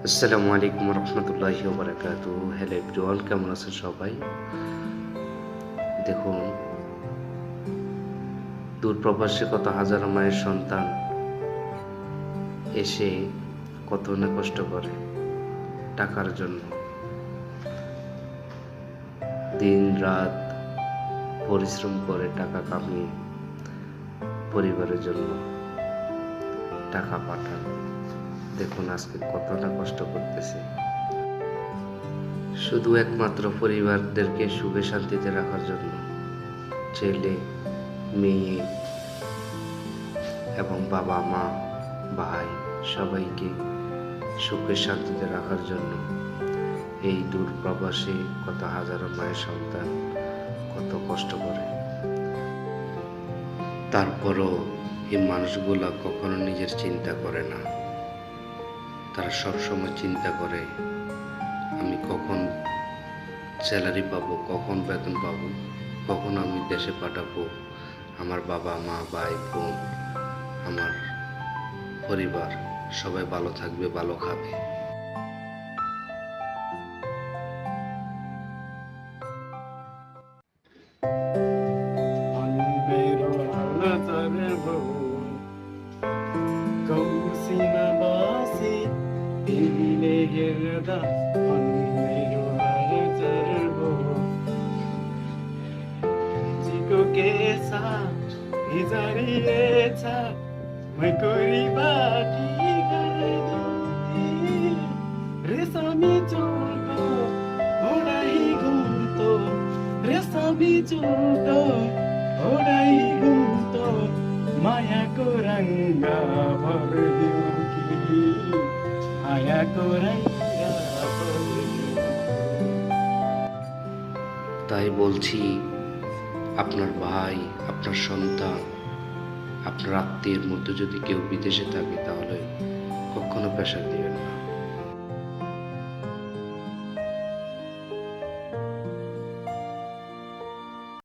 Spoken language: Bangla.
আসসালামু আলাইকুম রহমতুল্লাহি ওয়া বারাকাতুহু। হ্যালো এভরিওয়ান, কেমন আছেন সবাই? দেখুন, দূরপ্রবাসে কত হাজার মায়ের সন্তান এসে কত না কষ্ট করে টাকার জন্য। দিন রাত পরিশ্রম করে টাকা কামিয়ে পরিবারের জন্য টাকা পাঠান। দেখুন আজকে কতটা কষ্ট করতেছে, শুধু একমাত্র পরিবারদেরকে সুখে শান্তিতে রাখার জন্য। ছেলে, মেয়ে এবং বাবা মা, ভাই সবাইকে সুখে শান্তিতে রাখার জন্য এই দূর প্রবাসে কত হাজারো মায়ের সন্তান কত কষ্ট করে। তারপরও এই মানুষগুলা কখনো নিজের চিন্তা করে না। তারা সবসময় চিন্তা করে আমি কখন স্যালারি পাবো, কখন বেতন পাবো, কখন আমি দেশে পাঠাবো, আমার বাবা মা ভাই বোন আমার পরিবার সবাই ভালো থাকবে, ভালো খাবে। Resami junto, orai gunto, maya kuranga bhardiuki, maya kuranga bhardiuki. তাই বলছি, আপনার ভাই, আপনার সন্তান, আপনার আত্মীয়ের মধ্যে যদি কেউ বিদেশে থাকে তাহলে কখনো প্রেশার দিবেন না।